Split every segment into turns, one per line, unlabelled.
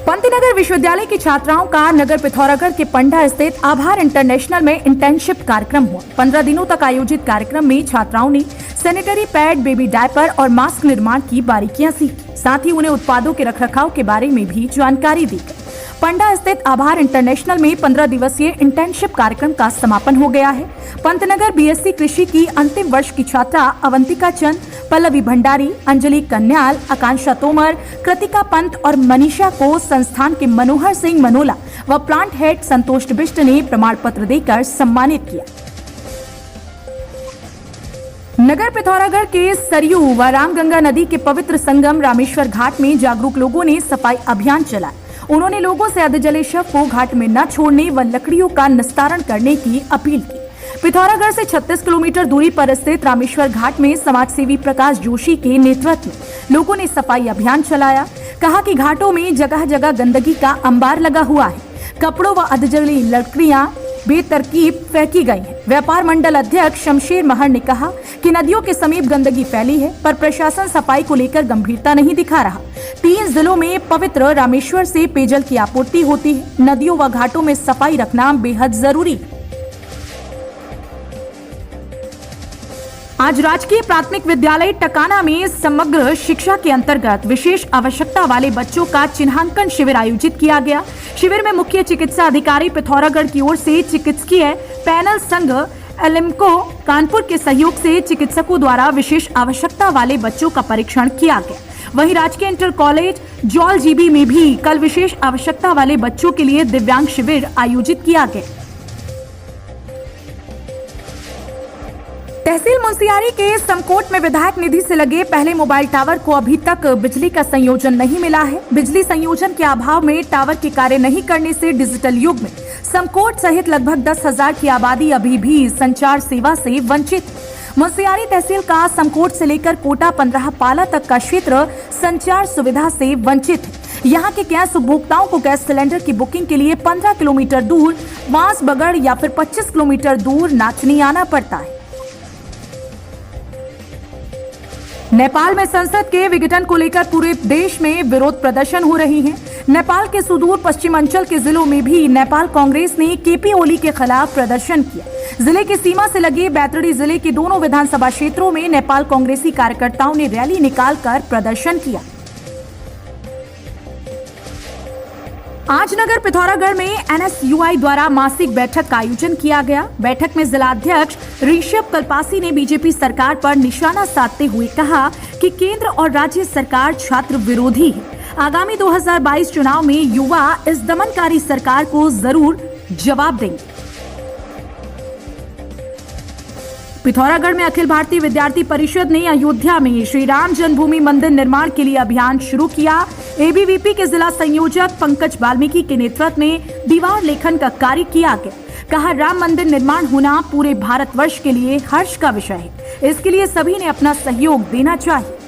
पंतनगर विश्वविद्यालय की छात्राओं का नगर पिथौरागढ़ के पंडा स्थित आभार इंटरनेशनल में इंटर्नशिप कार्यक्रम हुआ। 15 दिनों तक आयोजित कार्यक्रम में छात्राओं ने सैनिटरी पैड, बेबी डायपर और मास्क निर्माण की बारीकियां सीखी। साथ ही उन्हें उत्पादों के रखरखाव के बारे में भी जानकारी दी गई। पंडा स्थित आभार इंटरनेशनल में 15 दिवसीय इंटर्नशिप कार्यक्रम का समापन हो गया है। पंतनगर बीएससी कृषि की अंतिम वर्ष की छात्रा अवंतिका चंद, पल्लवी भंडारी, अंजलि कन्याल, आकांक्षा तोमर, कृतिका पंत और मनीषा को संस्थान के मनोहर सिंह मनोला व प्लांट हेड संतोष बिष्ट ने प्रमाण पत्र देकर सम्मानित किया। नगर पिथौरागढ़ के सरयू व रामगंगा नदी के पवित्र संगम रामेश्वर घाट में जागरूक लोगों ने सफाई अभियान चलाया। उन्होंने लोगों से अधजले शव को घाट में न छोड़ने व लकड़ियों का निस्तारण करने की अपील की। पिथौरागढ़ से 36 किलोमीटर दूरी पर स्थित रामेश्वर घाट में समाजसेवी प्रकाश जोशी के नेतृत्व में लोगों ने सफाई अभियान चलाया। कहा कि घाटों में जगह जगह गंदगी का अंबार लगा हुआ है। कपड़ों व अधजली लकड़ियां बेतरतीब फेंकी गई हैं। व्यापार मंडल अध्यक्ष शमशेर महर ने कहा कि नदियों के समीप गंदगी फैली है, पर प्रशासन सफाई को लेकर गंभीरता नहीं दिखा रहा। 3 जिलों में पवित्र रामेश्वर से पेयजल की आपूर्ति होती है। नदियों व घाटों में सफाई रखना बेहद जरूरी है। आज राजकीय प्राथमिक विद्यालय टकाना में समग्र शिक्षा के अंतर्गत विशेष आवश्यकता वाले बच्चों का चिन्हांकन शिविर आयोजित किया गया। शिविर में मुख्य चिकित्सा अधिकारी पिथौरागढ़ की ओर से चिकित्सकीय पैनल संघ एलिम्को कानपुर के सहयोग से चिकित्सकों द्वारा विशेष आवश्यकता वाले बच्चों का परीक्षण किया गया। वहीं राजकीय इंटर कॉलेज जॉल जीबी में भी कल विशेष आवश्यकता वाले बच्चों के लिए दिव्यांग शिविर आयोजित किया गया। तहसील मुंशियारी के समकोट में विधायक निधि से लगे पहले मोबाइल टावर को अभी तक बिजली का संयोजन नहीं मिला है। बिजली संयोजन के अभाव में टावर के कार्य नहीं करने से डिजिटल युग में समकोट सहित लगभग 10,000 की आबादी अभी भी संचार सेवा से वंचित है। मुंशियारी तहसील का समकोट से लेकर कोटा 15 पाला तक का क्षेत्र संचार सुविधा से वंचित है। यहाँ के गैस उपभोक्ताओं को गैस सिलेंडर की बुकिंग के लिए 15 किलोमीटर दूर बांसबगड़ या फिर 25 किलोमीटर दूर नाचनी आना पड़ता है। नेपाल में संसद के विघटन को लेकर पूरे देश में विरोध प्रदर्शन हो रही हैं। नेपाल के सुदूर पश्चिमांचल के जिलों में भी नेपाल कांग्रेस ने केपी ओली के खिलाफ प्रदर्शन किया। जिले की सीमा से लगे बैतडी जिले के दोनों विधानसभा क्षेत्रों में नेपाल कांग्रेसी कार्यकर्ताओं ने रैली निकालकर प्रदर्शन किया। आज नगर पिथौरागढ़ में एनएसयूआई द्वारा मासिक बैठक का आयोजन किया गया। बैठक में जिलाध्यक्ष ऋषभ कल्पासी ने बीजेपी सरकार पर निशाना साधते हुए कहा कि केंद्र और राज्य सरकार छात्र विरोधी है। आगामी 2022 चुनाव में युवा इस दमनकारी सरकार को जरूर जवाब देंगे। पिथौरागढ़ में अखिल भारतीय विद्यार्थी परिषद ने अयोध्या में श्री राम जन्मभूमि मंदिर निर्माण के लिए अभियान शुरू किया। एबीवीपी के जिला संयोजक पंकज वाल्मीकि के नेतृत्व में दीवार लेखन का कार्य किया गया। कहा, राम मंदिर निर्माण होना पूरे भारतवर्ष के लिए हर्ष का विषय है। इसके लिए सभी ने अपना सहयोग देना चाहिए।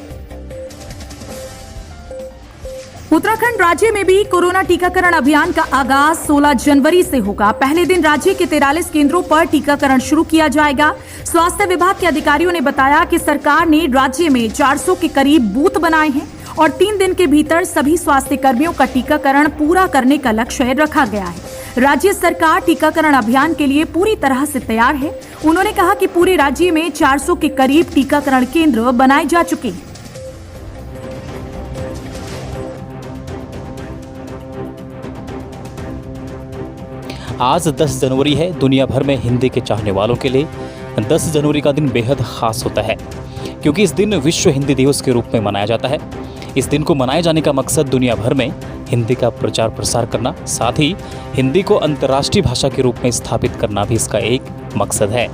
उत्तराखंड राज्य में भी कोरोना टीकाकरण अभियान का आगाज 16 जनवरी से होगा। पहले दिन राज्य के 43 केंद्रों पर टीकाकरण शुरू किया जाएगा। स्वास्थ्य विभाग के अधिकारियों ने बताया कि सरकार ने राज्य में 400 के करीब बूथ बनाए हैं और 3 दिन के भीतर सभी स्वास्थ्य कर्मियों का टीकाकरण पूरा करने का लक्ष्य रखा गया है। राज्य सरकार टीकाकरण अभियान के लिए पूरी तरह से तैयार है। उन्होंने कहा कि पूरे राज्य में 400 के करीब टीकाकरण केंद्र बनाए जा चुके हैं।
आज 10 जनवरी है। दुनिया भर में हिंदी के चाहने वालों के लिए 10 जनवरी का दिन बेहद खास होता है, क्योंकि इस दिन विश्व हिंदी दिवस के रूप में मनाया जाता है। इस दिन को मनाए जाने का मकसद दुनिया भर में हिंदी का प्रचार प्रसार करना, साथ ही हिंदी को अंतर्राष्ट्रीय भाषा के रूप में स्थापित करना भी इसका एक मकसद है।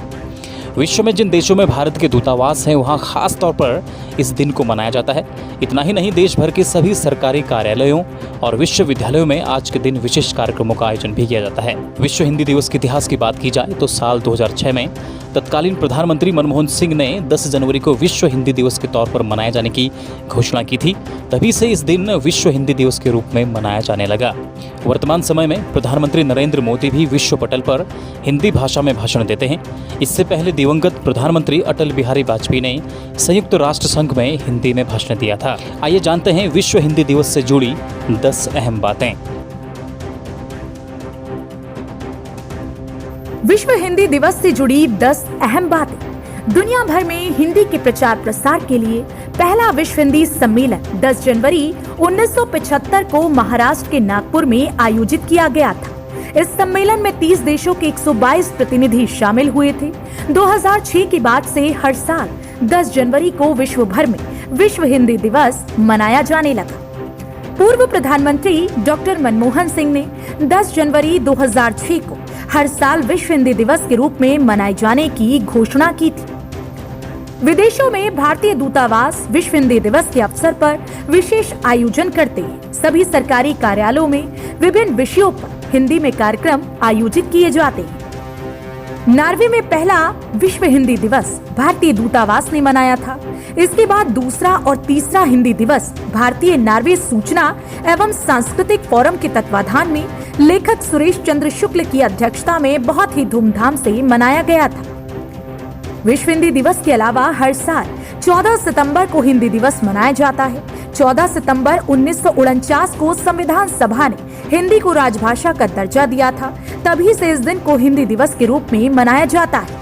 विश्व में जिन देशों में भारत के दूतावास हैं, वहाँ खास तौर पर इस दिन को मनाया जाता है। इतना ही नहीं, देश भर के सभी सरकारी कार्यालयों और विश्वविद्यालयों में आज के दिन विशेष कार्यक्रमों का आयोजन भी किया जाता है। विश्व हिंदी दिवस के इतिहास की बात की जाए तो साल 2006 में तत्कालीन प्रधानमंत्री मनमोहन सिंह ने 10 जनवरी को विश्व हिंदी दिवस के तौर पर मनाए जाने की घोषणा की थी। तभी से इस दिन विश्व हिंदी दिवस के रूप में मनाया जाने लगा। वर्तमान समय में प्रधानमंत्री नरेंद्र मोदी भी विश्व पटल पर हिंदी भाषा में भाषण देते हैं। इससे पहले दिवंगत प्रधानमंत्री अटल बिहारी वाजपेयी ने संयुक्त राष्ट्र संघ में हिंदी में भाषण दिया था। आइए जानते हैं विश्व हिंदी दिवस से जुड़ी 10 अहम बातें।
विश्व हिंदी दिवस से जुड़ी 10 अहम बातें। दुनिया भर में हिंदी के प्रचार प्रसार के लिए पहला विश्व हिंदी सम्मेलन 10 जनवरी 1975 को महाराष्ट्र के नागपुर में आयोजित किया गया था। इस सम्मेलन में 30 देशों के 122 प्रतिनिधि शामिल हुए थे। 2006 के बाद से हर साल 10 जनवरी को विश्व भर में विश्व हिंदी दिवस मनाया जाने लगा। पूर्व प्रधानमंत्री डॉक्टर मनमोहन सिंह ने 10 जनवरी 2006 को हर साल विश्व हिंदी दिवस के रूप में मनाए जाने की घोषणा की थी। विदेशों में भारतीय दूतावास विश्व हिंदी दिवस के अवसर पर विशेष आयोजन करते हैं। सभी सरकारी कार्यालयों में विभिन्न विषयों पर हिंदी में कार्यक्रम आयोजित किए जाते हैं। नॉर्वे में पहला विश्व हिंदी दिवस भारतीय दूतावास ने मनाया था। इसके बाद दूसरा और तीसरा हिंदी दिवस भारतीय नॉर्वे सूचना एवं सांस्कृतिक फोरम के तत्वाधान में लेखक सुरेश चंद्र शुक्ल की अध्यक्षता में बहुत ही धूमधाम से मनाया गया था। विश्व हिंदी दिवस के अलावा हर साल 14 सितंबर को हिंदी दिवस मनाया जाता है। 14 सितंबर 1949 को संविधान सभा ने हिंदी को राजभाषा का दर्जा दिया था। तभी से इस दिन को हिंदी दिवस के रूप में मनाया जाता है।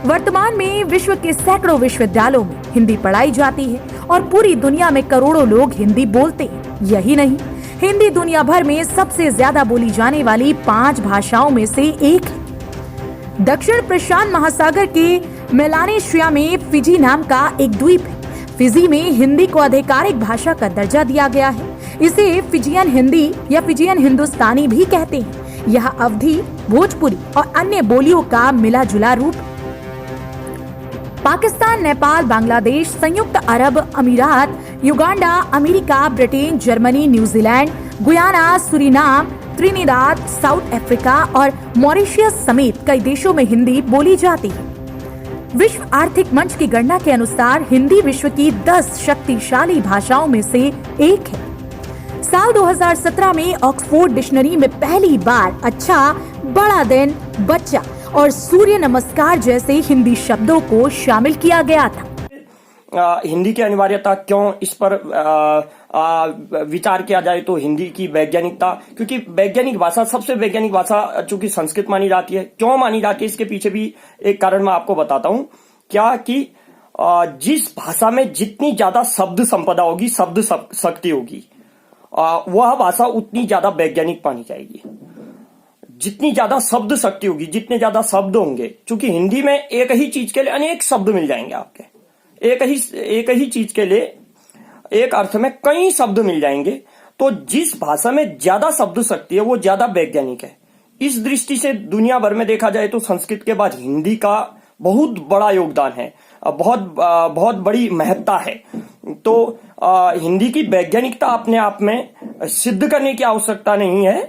वर्तमान में विश्व के सैकड़ों विश्वविद्यालयों में हिंदी पढ़ाई जाती है और पूरी दुनिया में करोड़ों लोग हिंदी बोलते हैं। यही नहीं, हिंदी दुनिया भर में सबसे ज्यादा बोली जाने वाली 5 भाषाओं में से एक है। दक्षिण प्रशांत महासागर के मेलानेशिया में फिजी नाम का एक द्वीप है। फिजी में हिंदी को आधिकारिक भाषा का दर्जा दिया गया है। इसे फिजियन हिंदी या फिजियन हिंदुस्तानी भी कहते हैं। यह अवधी, भोजपुरी और अन्य बोलियों का मिला जुला रूप। पाकिस्तान, नेपाल, बांग्लादेश, संयुक्त अरब अमीरात, Uganda, America, Britain, Germany, New Zealand, Guyana, Suriname, Trinidad, south Africa और मॉरिशस समेत कई देशों में हिंदी बोली जाती है। विश्व आर्थिक मंच की गणना के अनुसार हिंदी विश्व की 10 शक्तिशाली भाषाओं में से एक है। साल 2017 में ऑक्सफोर्ड डिक्शनरी में पहली बार अच्छा, बड़ा दिन, बच्चा और सूर्य नमस्कार जैसे हिंदी शब्दों को शामिल किया गया था।
हिंदी की अनिवार्यता क्यों, इस पर विचार किया जाए तो हिंदी की वैज्ञानिकता, क्योंकि वैज्ञानिक भाषा सबसे वैज्ञानिक भाषा चूंकि संस्कृत मानी जाती है। क्यों मानी जाती है, इसके पीछे भी एक कारण मैं आपको बताता हूं। क्या कि जिस भाषा में जितनी ज्यादा शब्द संपदा होगी, शब्द शक्ति होगी, वह भाषा उतनी ज्यादा वैज्ञानिक मानी जाएगी। जितनी ज्यादा शब्द शक्ति होगी, जितने ज्यादा शब्द होंगे, क्योंकि हिंदी में एक ही चीज के लिए अनेक शब्द मिल जाएंगे आपके। एक ही चीज के लिए एक अर्थ में कई शब्द मिल जाएंगे। तो जिस भाषा में ज्यादा शब्द शक्ति है वो ज्यादा वैज्ञानिक है। इस दृष्टि से दुनिया भर में देखा जाए तो संस्कृत के बाद हिंदी का बहुत बड़ा योगदान है, बहुत बड़ी महत्ता है। तो हिंदी की वैज्ञानिकता अपने आप में सिद्ध करने की आवश्यकता नहीं है।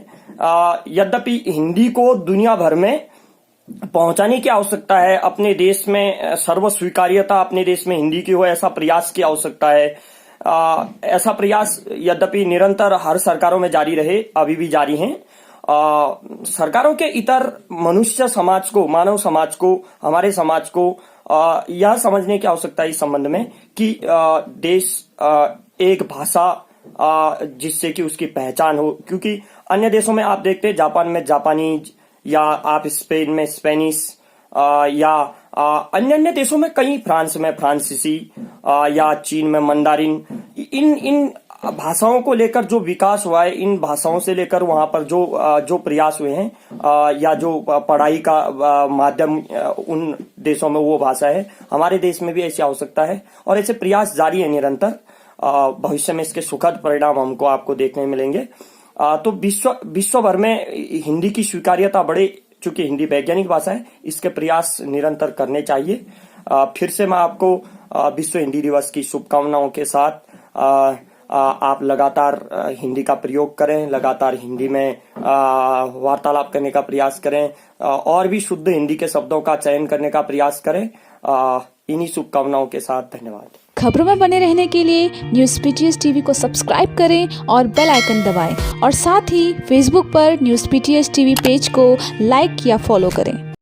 यद्यपि हिंदी को दुनिया भर में पहुंचाने की आवश्यकता है। अपने देश में सर्व स्वीकार्यता अपने देश में हिंदी की हो, ऐसा प्रयास की आवश्यकता है। ऐसा प्रयास यद्यपि निरंतर हर सरकारों में जारी रहे, अभी भी जारी हैं। सरकारों के इतर मनुष्य समाज को, मानव समाज को, हमारे समाज को यह समझने की आवश्यकता है इस संबंध में कि देश एक भाषा जिससे कि उसकी पहचान हो। क्योंकि अन्य देशों में आप देखते हैं, जापान में जापानीज, या आप स्पेन में स्पेनिश, या अन्य देशों में कई, फ्रांस में फ्रांसीसी, या चीन में मंदारिन। इन भाषाओं को लेकर जो विकास हुआ है, इन भाषाओं से लेकर वहां पर जो प्रयास हुए हैं, या जो पढ़ाई का माध्यम उन देशों में वो भाषा है। हमारे देश में भी ऐसी आवश्यकता है और ऐसे प्रयास जारी है निरंतर। भविष्य में इसके सुखद परिणाम हमको आपको देखने मिलेंगे। तो विश्व भर में हिंदी की स्वीकार्यता बढ़े, चूंकि हिंदी वैज्ञानिक भाषा है, इसके प्रयास निरंतर करने चाहिए। फिर से मैं आपको विश्व हिंदी दिवस की शुभकामनाओं के साथ आप लगातार हिंदी का प्रयोग करें, लगातार हिंदी में वार्तालाप करने का प्रयास करें, और भी शुद्ध हिंदी के शब्दों का चयन करने का प्रयास करें। इन्हीं शुभकामनाओं के साथ धन्यवाद।
खबरों में बने रहने के लिए न्यूज़ पीटीएस टीवी को सब्सक्राइब करें और बेल आइकन दबाएं, और साथ ही फेसबुक पर न्यूज़ पीटीएस टीवी पेज को लाइक या फॉलो करें।